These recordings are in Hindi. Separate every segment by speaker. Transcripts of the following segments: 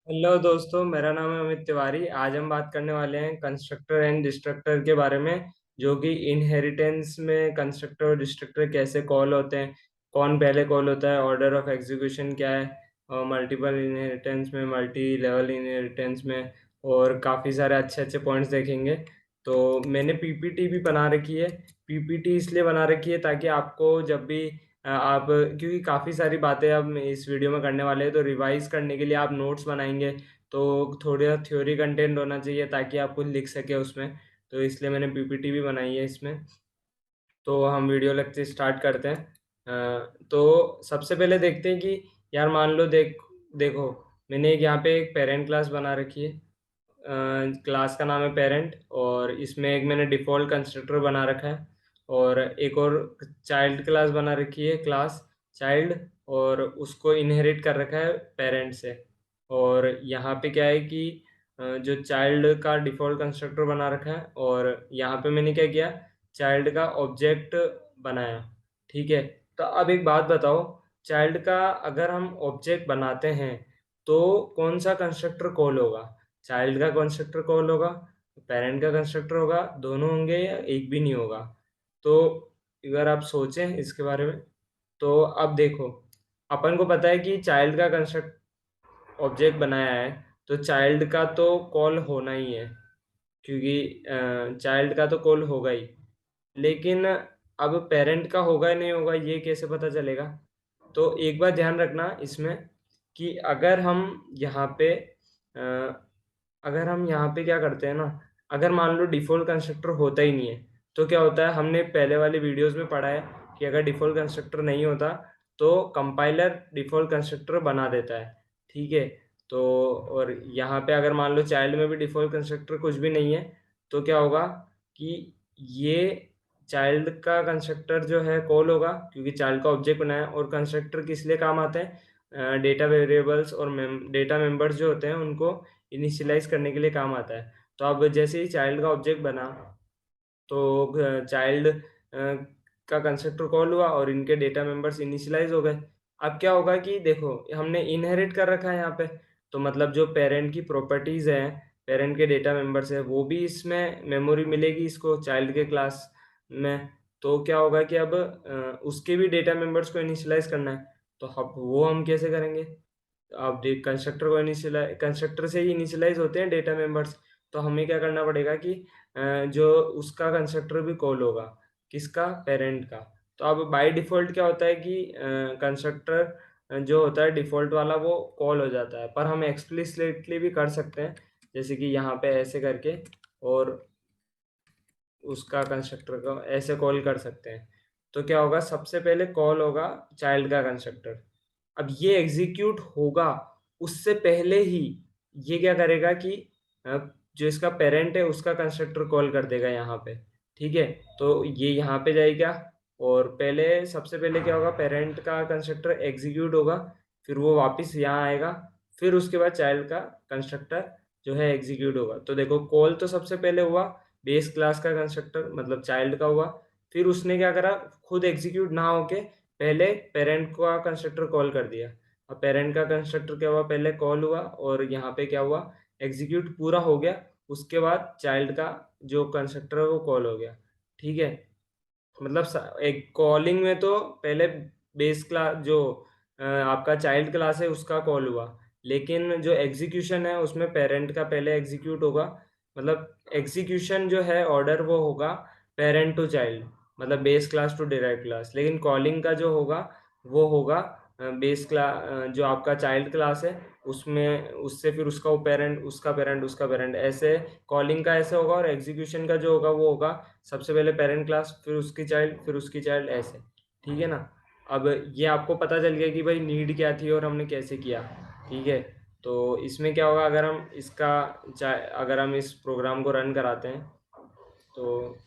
Speaker 1: हेलो दोस्तों, मेरा नाम है अमित तिवारी। आज हम बात करने वाले हैं कंस्ट्रक्टर एंड डिस्ट्रक्टर के बारे में, जो कि इनहेरिटेंस में कंस्ट्रक्टर और डिस्ट्रक्टर कैसे कॉल होते हैं, कौन पहले कॉल होता है, ऑर्डर ऑफ एग्जीक्यूशन क्या है, और मल्टीपल इनहेरिटेंस में, मल्टी लेवल इनहेरिटेंस में, और काफ़ी सारे अच्छे अच्छे पॉइंट्स देखेंगे। तो मैंने पीपीटी भी बना रखी है। पीपीटी इसलिए बना रखी है ताकि आपको जब भी आप, क्योंकि काफ़ी सारी बातें अब इस वीडियो में करने वाले हैं, तो रिवाइज करने के लिए आप नोट्स बनाएंगे तो थोड़ा थ्योरी कंटेंट होना चाहिए ताकि आप कुछ लिख सके उसमें। तो इसलिए मैंने पीपीटी भी बनाई है इसमें। तो हम वीडियो लेक्चर स्टार्ट करते हैं। तो सबसे पहले देखते हैं कि यार मान लो देखो, मैंने एक यहाँ पे एक पेरेंट क्लास बना रखी है। क्लास का नाम है पेरेंट, और इसमें एक मैंने डिफ़ॉल्ट कंस्ट्रक्टर बना रखा है, और एक और चाइल्ड क्लास बना रखी है, क्लास चाइल्ड, और उसको इनहेरिट कर रखा है पेरेंट से। और यहाँ पे क्या है कि जो चाइल्ड का डिफ़ॉल्ट कंस्ट्रक्टर बना रखा है, और यहाँ पे मैंने क्या किया, चाइल्ड का ऑब्जेक्ट बनाया। ठीक है। तो अब एक बात बताओ, चाइल्ड का अगर हम ऑब्जेक्ट बनाते हैं तो कौन सा कंस्ट्रक्टर कॉल होगा? चाइल्ड का कंस्ट्रक्टर कॉल होगा, पेरेंट का कंस्ट्रक्टर होगा, दोनों होंगे या एक भी नहीं होगा? तो अगर आप सोचें इसके बारे में, तो अब देखो, अपन को पता है कि चाइल्ड का कंस्ट्रक्ट ऑब्जेक्ट बनाया है तो चाइल्ड का तो कॉल होना ही है, क्योंकि चाइल्ड का तो कॉल होगा ही। लेकिन अब पेरेंट का होगा या नहीं होगा ये कैसे पता चलेगा? तो एक बार ध्यान रखना इसमें कि अगर हम यहाँ पे क्या करते हैं ना, अगर मान लो डिफ़ॉल्ट कंस्ट्रक्टर होता ही नहीं है, तो क्या होता है, हमने पहले वाले वीडियोस में पढ़ा है कि अगर डिफ़ॉल्ट कंस्ट्रक्टर नहीं होता तो कंपाइलर डिफ़ॉल्ट कंस्ट्रक्टर बना देता है। ठीक है। तो और यहाँ पे अगर मान लो चाइल्ड में भी डिफ़ॉल्ट कंस्ट्रक्टर कुछ भी नहीं है, तो क्या होगा कि ये चाइल्ड का कंस्ट्रक्टर जो है कॉल होगा, क्योंकि चाइल्ड का ऑब्जेक्ट बनाया। और कंस्ट्रक्टर किस लिए काम आते हैं? डेटा वेरिएबल्स और डेटा मेंबर्स जो होते हैं उनको इनिशियलाइज करने के लिए काम आता है। तो अब जैसे ही चाइल्ड का ऑब्जेक्ट बना, तो चाइल्ड का कंस्ट्रक्टर कॉल हुआ और इनके डेटा मेंबर्स इनिशियलाइज हो गए। अब क्या होगा कि देखो, हमने इनहेरिट कर रखा है यहाँ पे, तो मतलब जो पेरेंट की प्रॉपर्टीज हैं, पेरेंट के डेटा मेंबर्स है, वो भी इसमें मेमोरी मिलेगी इसको चाइल्ड के क्लास में। तो क्या होगा कि अब उसके भी डेटा मेंबर्स को इनिशियलाइज करना है। तो अब वो हम कैसे करेंगे? अब कंस्ट्रक्टर से ही इनिशियलाइज होते हैं डेटा मेंबर्स। तो हमें क्या करना पड़ेगा कि जो उसका कंस्ट्रक्टर भी कॉल होगा, किसका? पेरेंट का। तो अब बाय डिफ़ॉल्ट क्या होता है कि कंस्ट्रक्टर जो होता है डिफ़ॉल्ट वाला वो कॉल हो जाता है, पर हम एक्सप्लिसिटली भी कर सकते हैं, जैसे कि यहाँ पे ऐसे करके, और उसका कंस्ट्रक्टर को ऐसे कॉल कर सकते हैं। तो क्या होगा, सबसे पहले कॉल होगा चाइल्ड का कंस्ट्रक्टर। अब ये एग्जीक्यूट होगा उससे पहले ही ये क्या करेगा कि अ, जो इसका पेरेंट है उसका कंस्ट्रक्टर कॉल कर देगा यहाँ पे। ठीक है। तो ये यहाँ पे जाएगा, और पहले सबसे पहले क्या होगा, पेरेंट का कंस्ट्रक्टर एग्जीक्यूट होगा, फिर वो वापस यहाँ आएगा, फिर उसके बाद चाइल्ड का कंस्ट्रक्टर जो है एग्जीक्यूट होगा। तो देखो, कॉल तो सबसे पहले हुआ बेस क्लास का कंस्ट्रक्टर मतलब चाइल्ड का हुआ, फिर उसने क्या करा, खुद एग्जीक्यूट ना होके पहले पेरेंट का कंस्ट्रक्टर कॉल कर दिया। अब पेरेंट का कंस्ट्रक्टर क्या हुआ, पहले कॉल हुआ और यहाँ पे क्या हुआ, एग्जीक्यूट पूरा हो गया। उसके बाद चाइल्ड का जो कंस्ट्रक्टर है वो कॉल हो गया। ठीक है। मतलब एक कॉलिंग में तो पहले बेस क्लास जो आपका चाइल्ड क्लास है उसका कॉल हुआ, लेकिन जो एग्जीक्यूशन है उसमें पेरेंट का पहले एग्जीक्यूट होगा। मतलब एग्जीक्यूशन जो है ऑर्डर वो होगा पेरेंट टू चाइल्ड, मतलब base class to derived class. लेकिन कॉलिंग का जो होगा वो होगा बेस क्लास जो आपका चाइल्ड क्लास है उसमें, उससे फिर उसका वो पेरेंट, उसका पेरेंट, उसका पेरेंट, ऐसे कॉलिंग का ऐसे होगा। और एग्जीक्यूशन का जो होगा वो होगा सबसे पहले पेरेंट क्लास, फिर उसकी चाइल्ड, फिर उसकी चाइल्ड, ऐसे। ठीक है ना? अब ये आपको पता चल गया कि भाई नीड क्या थी और हमने कैसे किया। ठीक है। तो इसमें क्या होगा, अगर हम इस प्रोग्राम को रन कराते हैं, तो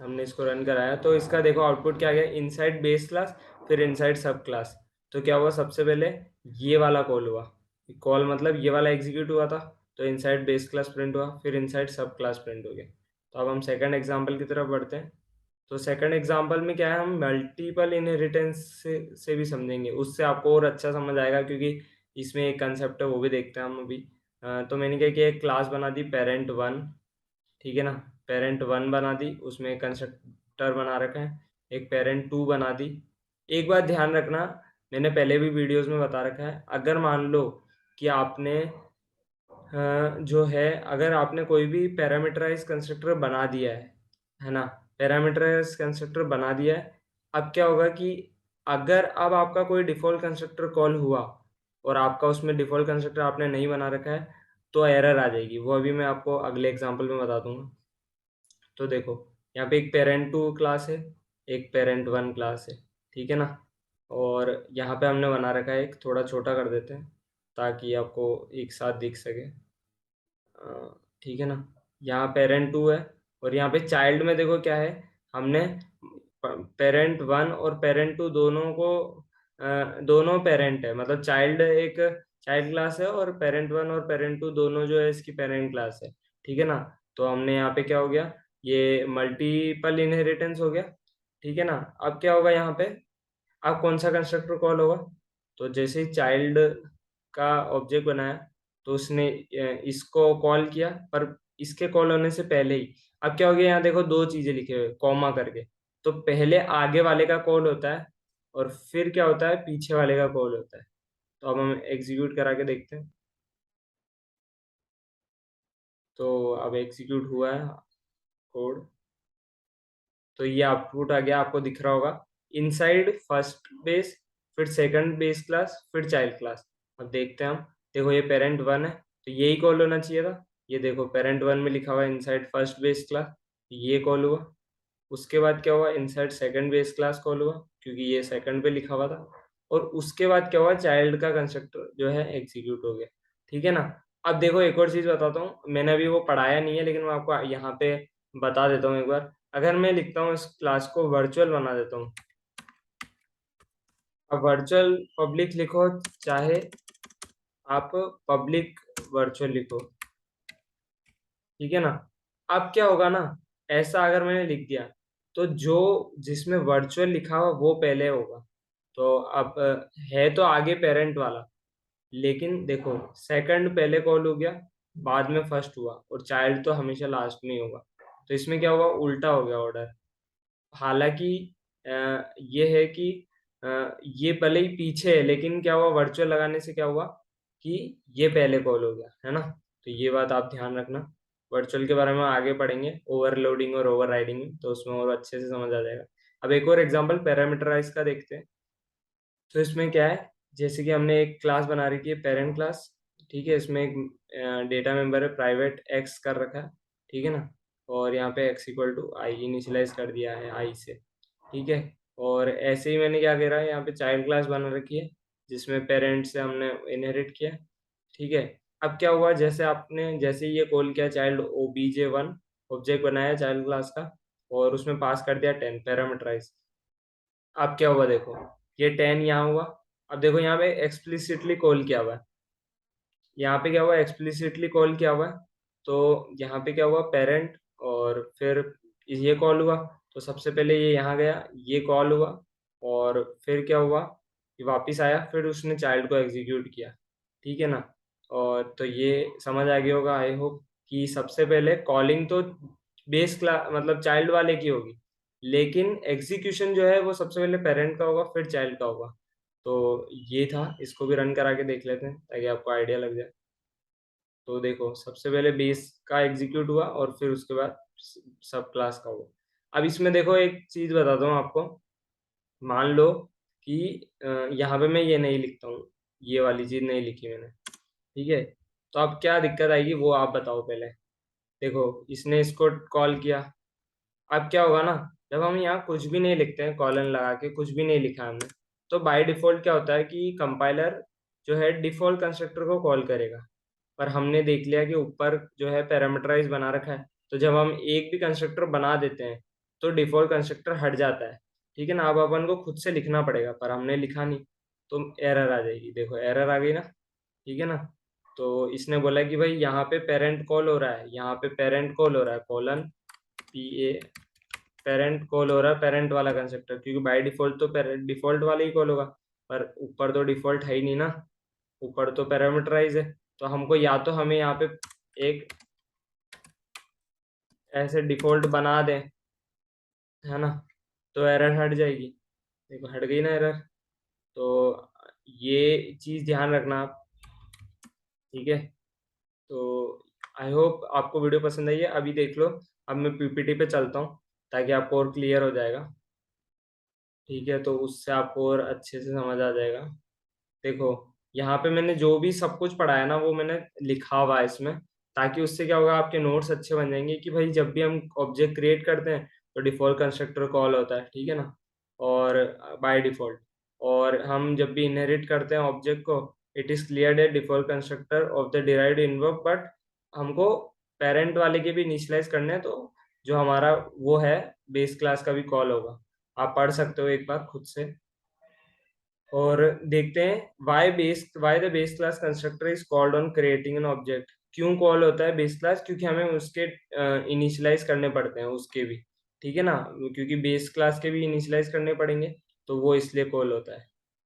Speaker 1: हमने इसको रन कराया तो इसका देखो आउटपुट क्या गया, इनसाइड बेस क्लास, फिर इनसाइड सब क्लास। तो क्या हुआ, सबसे पहले ये वाला कॉल हुआ, कॉल मतलब ये वाला एग्जीक्यूट हुआ था, तो इनसाइड बेस क्लास प्रिंट हुआ, फिर इनसाइड सब क्लास प्रिंट हो गया। तो अब हम सेकंड एग्जांपल की तरफ बढ़ते हैं। तो सेकंड एग्जांपल में क्या है, हम मल्टीपल इनहेरिटेंस से भी समझेंगे, उससे आपको और अच्छा समझ आएगा, क्योंकि इसमें एक कंसेप्ट है वो भी देखते हैं हम अभी। तो मैंने क्या किया, एक क्लास बना दी पेरेंट वन, ठीक है ना। पेरेंट वन बना दी, उसमें एक कंस्ट्रक्टर बना रखा है। एक पेरेंट टू बना दी। एक बात ध्यान रखना, मैंने पहले भी वीडियोस में बता रखा है, अगर मान लो कि आपने जो है, अगर आपने कोई भी पैरामीटराइज कंस्ट्रक्टर बना दिया है ना, पैरामीटराइज कंस्ट्रक्टर बना दिया है, अब क्या होगा कि अगर अब आपका कोई डिफॉल्ट कंस्ट्रक्टर कॉल हुआ और आपका उसमें डिफॉल्ट कंस्ट्रक्टर आपने नहीं बना रखा है, तो एरर आ जाएगी। वो अभी मैं आपको अगले एग्जांपल में बता दूंगा। तो देखो, यहाँ पे एक पेरेंट टू क्लास है, एक पेरेंट वन क्लास है, ठीक है ना। और यहाँ पे हमने बना रखा है, एक थोड़ा छोटा कर देते हैं ताकि आपको एक साथ दिख सके। ठीक है ना। यहाँ पेरेंट टू है, और यहाँ पे चाइल्ड में देखो क्या है, हमने पेरेंट वन और पेरेंट टू दोनों को दोनों पेरेंट है, मतलब चाइल्ड एक चाइल्ड क्लास है, और पेरेंट वन और पेरेंट टू दोनों जो है इसकी पेरेंट क्लास है, ठीक है ना। तो हमने यहाँ पे क्या हो गया, ये मल्टीपल इनहेरिटेंस हो गया, ठीक है ना। अब क्या होगा यहाँ पे, अब कौन सा कंस्ट्रक्टर कॉल होगा, तो जैसे ही चाइल्ड का ऑब्जेक्ट बनाया तो उसने इसको कॉल किया, पर इसके कॉल होने से पहले ही अब क्या हो गया, यहाँ देखो दो चीजें लिखे हुए कॉमा करके। तो पहले आगे वाले का कॉल होता है, और फिर क्या होता है, पीछे वाले का कॉल होता है। तो अब हम एग्जीक्यूट करा के देखते हैं। तो अब एग्जीक्यूट हुआ है कोड, तो ये आउटपुट आ गया, आपको दिख रहा होगा, इनसाइड फर्स्ट बेस, फिर सेकंड बेस क्लास, फिर चाइल्ड क्लास। अब देखते हैं हम, देखो ये पेरेंट वन है, तो यही कॉल होना चाहिए था। ये देखो पेरेंट वन में लिखा हुआ है इनसाइड फर्स्ट बेस क्लास, ये कॉल हुआ। उसके बाद क्या हुआ, inside second base class call हुआ, क्योंकि ये सेकंड पे लिखा हुआ था। और उसके बाद क्या हुआ, चाइल्ड का कंस्ट्रक्टर जो है एग्जीक्यूट हो गया, ठीक है ना। अब देखो एक और चीज बताता हूँ, मैंने अभी वो पढ़ाया नहीं है, लेकिन मैं आपको यहाँ पे बता देता हूँ एक बार। अगर मैं लिखता हूँ इस क्लास को वर्चुअल बना देता हूँ, अब वर्चुअल पब्लिक लिखो, चाहे आप पब्लिक वर्चुअल लिखो, ठीक है ना। अब क्या होगा ना, ऐसा अगर मैंने लिख दिया, तो जो जिसमें वर्चुअल लिखा हुआ वो पहले होगा। तो अब है तो आगे पेरेंट वाला, लेकिन देखो सेकंड पहले कॉल हो गया, बाद में फर्स्ट हुआ, और चाइल्ड तो हमेशा लास्ट में ही होगा। तो इसमें क्या होगा, उल्टा हो गया ऑर्डर। हालांकि ये है कि ये भले ही पीछे है, लेकिन क्या हुआ, वर्चुअल लगाने से क्या हुआ कि ये पहले कॉल हो गया, है ना। तो ये बात आप ध्यान रखना। वर्चुअल के बारे में आगे पढ़ेंगे, ओवरलोडिंग और ओवरराइडिंग, तो उसमें और अच्छे से समझ आ जाएगा। अब एक और एग्जांपल पैरामीटराइज का देखते हैं। तो इसमें क्या है, जैसे कि हमने एक क्लास बना रखी है पेरेंट क्लास, ठीक है। इसमें एक डेटा मेंबर है प्राइवेट एक्स कर रखा है, ठीक है ना। और यहाँ पे X equal to I initialise कर दिया है आई से, ठीक है। और ऐसे ही मैंने क्या करा है, यहाँ पे चाइल्ड क्लास बना रखी है, जिसमें पेरेंट से हमने इनहेरिट किया, ठीक है। अब क्या हुआ, जैसे आपने जैसे ही ये कॉल किया, चाइल्ड obj1 ऑब्जेक्ट बनाया चाइल्ड क्लास का, और उसमें पास कर दिया 10 पैरामीटराइज। अब क्या हुआ, देखो ये 10 यहाँ हुआ। अब देखो यहाँ पे एक्सप्लिसिटली कॉल किया हुआ है, यहाँ पे क्या हुआ, एक्सप्लिसिटली कॉल किया हुआ है। तो यहाँ पे क्या हुआ, पेरेंट, और फिर ये कॉल हुआ। तो सबसे पहले ये यहाँ गया, ये कॉल हुआ, और फिर क्या हुआ, ये वापिस आया, फिर उसने चाइल्ड को एग्जीक्यूट किया, ठीक है ना। और तो ये समझ आ गया होगा आई होप, कि सबसे पहले कॉलिंग तो बेस क्लास मतलब चाइल्ड वाले की होगी, लेकिन एग्जीक्यूशन जो है वो सबसे पहले पेरेंट का होगा, फिर चाइल्ड का होगा। तो ये था, इसको भी रन करा के देख लेते हैं ताकि आपको आइडिया लग जाए। तो देखो सबसे पहले बेस का एग्जीक्यूट हुआ, और फिर उसके बाद सब क्लास का हुआ। अब इसमें देखो एक चीज बताता हूँ आपको, मान लो कि यहाँ पे मैं ये नहीं लिखता हूँ, ये वाली चीज नहीं लिखी मैंने, ठीक है। तो अब क्या दिक्कत आएगी वो आप बताओ पहले। देखो इसने इसको कॉल किया, अब क्या होगा ना, जब हम यहाँ कुछ भी नहीं लिखते हैं, कॉलन लगा के कुछ भी नहीं लिखा हमने, तो बाय डिफॉल्ट क्या होता है कि कंपाइलर जो है डिफॉल्ट कंस्ट्रक्टर को कॉल करेगा। पर हमने देख लिया कि ऊपर जो है पैरामीटराइज बना रखा है, तो जब हम एक भी कंस्ट्रक्टर बना देते हैं तो डिफॉल्ट कंस्ट्रक्टर हट जाता है, ठीक है ना। अब अपन को खुद से लिखना पड़ेगा, पर हमने लिखा नहीं, तो एरर आ जाएगी। देखो एरर आ गई ना, ठीक है ना। तो इसने बोला कि भाई यहाँ पे पेरेंट कॉल हो रहा है, यहाँ पे पेरेंट कॉल हो रहा है, colon P A, parent call हो रहा है पेरेंट वाला कंस्ट्रक्टर, क्योंकि बाय डिफॉल्ट तो पेरेंट डिफॉल्ट वाला ही कॉल होगा, पर ऊपर तो डिफॉल्ट है ही नहीं ना। ऊपर तो पैरामीटराइज है, तो हमको या तो हमें यहाँ पे एक ऐसे डिफॉल्ट बना दें, है ना, तो एरर हट जाएगी। देखो हट गई ना एरर। तो ये चीज़ ध्यान रखना आप, ठीक है। तो आई होप आपको वीडियो पसंद आई है। अभी देख लो, अब मैं पीपीटी पे चलता हूँ ताकि आपको और क्लियर हो जाएगा, ठीक है, तो उससे आपको और अच्छे से समझ आ जाएगा। देखो यहाँ पे मैंने जो भी सब कुछ पढ़ा है ना वो मैंने लिखा हुआ है इसमें, ताकि उससे क्या होगा, आपके नोट्स अच्छे बन जाएंगे कि भाई जब भी हम ऑब्जेक्ट क्रिएट करते हैं तो डिफॉल्ट कंस्ट्रक्टर कॉल होता है, ठीक है ना, और बाय डिफॉल्ट। और हम जब भी इनहेरिट करते हैं ऑब्जेक्ट को, it is clear that default constructor of the derived इनवर्ब, बट हमको पेरेंट वाले के भी इनिशियलाइज करने हैं, तो जो हमारा वो है बेस क्लास का भी कॉल होगा। आप पढ़ सकते हो एक बार खुद से। और देखते हैं why the base class constructor is called on creating an object. क्यों कॉल होता है बेस क्लास, क्योंकि हमें उसके इनिशियलाइज करने पड़ते हैं उसके भी, ठीक है ना, क्योंकि बेस क्लास के भी इनिशियलाइज करने पड़ेंगे, तो वो इसलिए कॉल होता है,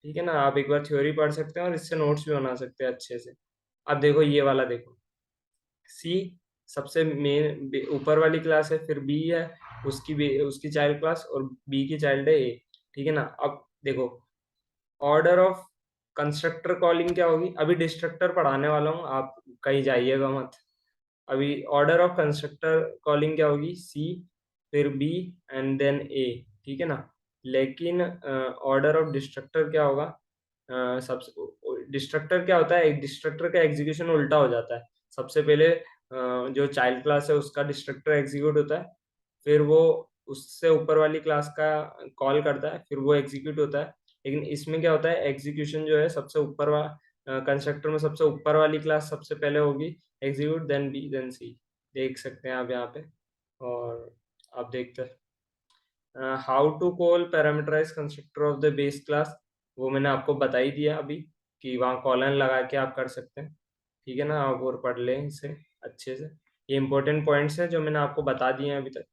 Speaker 1: ठीक है ना। आप एक बार थ्योरी पढ़ सकते हैं और इससे नोट्स भी बना सकते हैं अच्छे से। अब देखो ये वाला देखो, सी सबसे मेन ऊपर वाली क्लास है, फिर बी है, उसकी चाइल्ड क्लास, और बी की चाइल्ड है ए, ठीक है ना। अब देखो ऑर्डर ऑफ कंस्ट्रक्टर कॉलिंग क्या होगी, अभी डिस्ट्रक्टर पढ़ाने वाला हूँ, आप कहीं जाइएगा मत। अभी ऑर्डर ऑफ कंस्ट्रक्टर कॉलिंग क्या होगी, सी, फिर बी, एंड देन ए, ठीक है ना। लेकिन ऑर्डर ऑफ डिस्ट्रक्टर क्या होगा, सबसे डिस्ट्रक्टर क्या होता है, एक डिस्ट्रक्टर का एग्जीक्यूशन उल्टा हो जाता है। सबसे पहले जो चाइल्ड क्लास है उसका डिस्ट्रक्टर एग्जीक्यूट होता है, फिर वो उससे ऊपर वाली क्लास का कॉल करता है, फिर वो एग्जीक्यूट होता है। लेकिन इसमें क्या होता है, एग्जीक्यूशन जो है सबसे ऊपर कंस्ट्रक्टर में सबसे ऊपर वाली क्लास सबसे पहले होगी, एग्जीक्यूट, देन बी, देन सी। देख सकते हैं आप यहाँ पे। और आप देखते हैं how to call parameterise constructor of the base class, वो मैंने आपको बता ही दिया अभी, कि वहाँ कॉलन लगा के आप कर सकते हैं, ठीक है ना। आप और पढ़ लें इसे अच्छे से, ये इंपॉर्टेंट पॉइंट्स हैं जो मैंने आपको बता दिए हैं अभी तक।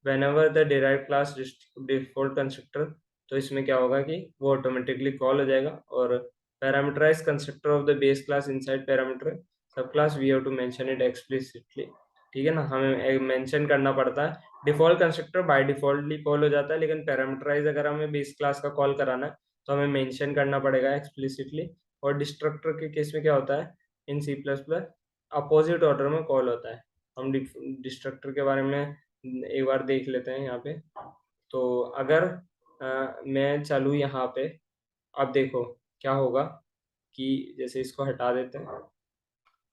Speaker 1: When ever the derived class default constructor, तो इसमें क्या होगा कि वो ऑटोमेटिकली कॉल हो जाएगा। और parameterize constructor of the base class inside parameter subclass, we have to mention it explicitly, ठीक है ना, हमें मेंशन करना पड़ता है। Default constructor by defaultly call हो जाता है, लेकिन पैरामीटराइज अगर हमें बेस क्लास का कॉल कराना है तो हमें मेंशन करना पड़ेगा एक्सप्लिसिटली। और डिस्ट्रक्टर के केस में क्या होता है, in C plus plus opposite order में कॉल होता है। हम डिस्ट्रक्टर के बारे में एक बार देख लेते हैं यहाँ पे। तो अगर मैं चलूँ यहाँ पे, अब देखो क्या होगा कि जैसे इसको हटा देते हैं।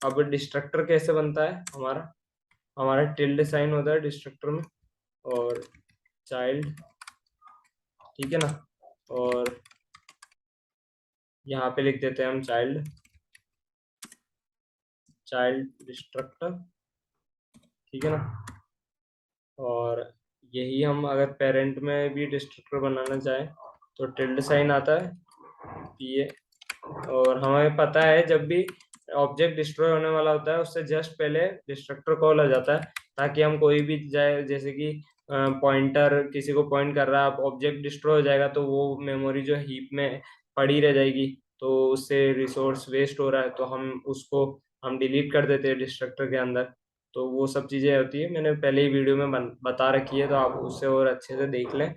Speaker 1: अब डिस्ट्रक्टर कैसे बनता है, हमारा हमारा टिल्ड साइन होता है डिस्ट्रक्टर में, और चाइल्ड, ठीक है ना, और यहाँ पे लिख देते हैं हम चाइल्ड, चाइल्ड डिस्ट्रक्टर, ठीक है ना। और यही हम अगर पेरेंट में भी डिस्ट्रक्टर बनाना चाहें तो टिल्ड साइन आता है, ये। और हमें पता है जब भी ऑब्जेक्ट डिस्ट्रॉय होने वाला होता है उससे जस्ट पहले डिस्ट्रक्टर कॉल हो जाता है, ताकि हम कोई भी जाए, जैसे कि पॉइंटर किसी को पॉइंट कर रहा है, ऑब्जेक्ट डिस्ट्रॉय हो जाएगा तो वो मेमोरी जो हीप में पड़ी रह जाएगी, तो उससे रिसोर्स वेस्ट हो रहा है, तो हम उसको हम डिलीट कर देते हैं डिस्ट्रक्टर के अंदर। तो वो सब चीज़ें होती है, मैंने पहले ही वीडियो में बता रखी है, तो आप उससे और अच्छे से देख लें।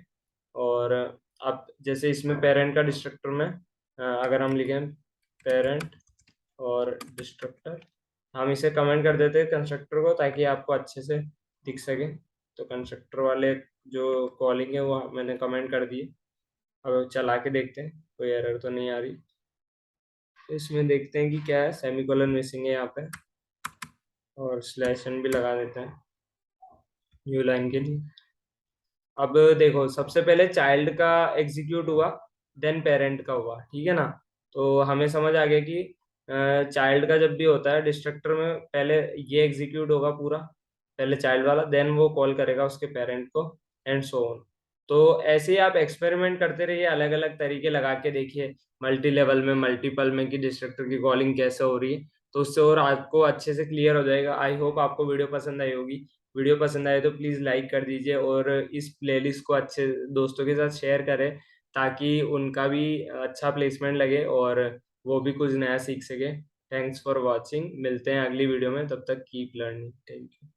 Speaker 1: और आप जैसे इसमें पेरेंट का डिस्ट्रक्टर में अगर हम लिखें पेरेंट और डिस्ट्रक्टर, हम इसे कमेंट कर देते हैं कंस्ट्रक्टर को, ताकि आपको अच्छे से दिख सके। तो कंस्ट्रक्टर वाले जो कॉलिंग है वो मैंने कमेंट कर दिए। अब चला के देखते हैं कोई एरर तो नहीं आ रही। तो इसमें देखते हैं कि क्या है, सेमीकोलन मिसिंग है यहाँ पे, और स्लैश एन भी लगा देते हैं न्यू लाइन के लिए। अब देखो सबसे पहले चाइल्ड का एग्जीक्यूट हुआ, देन पेरेंट का हुआ, ठीक है ना। तो हमें समझ आ गया कि चाइल्ड का जब भी होता है डिस्ट्रक्टर में, पहले ये एग्जीक्यूट होगा पूरा, पहले चाइल्ड वाला, देन वो कॉल करेगा उसके पेरेंट को, एंड सो ऑन। तो ऐसे ही आप एक्सपेरिमेंट करते रहिए, अलग अलग तरीके लगा के देखिए, मल्टी लेवल में, मल्टीपल में, कि डिस्ट्रक्टर की कॉलिंग कैसे हो रही है, तो उससे और आपको अच्छे से क्लियर हो जाएगा। आई होप आपको वीडियो पसंद आई होगी। वीडियो पसंद आए तो प्लीज़ लाइक कर दीजिए, और इस प्लेलिस्ट को अच्छे दोस्तों के साथ शेयर करें, ताकि उनका भी अच्छा प्लेसमेंट लगे, और वो भी कुछ नया सीख सके। थैंक्स फॉर वॉचिंग, मिलते हैं अगली वीडियो में, तब तक कीप लर्निंग। Thank you.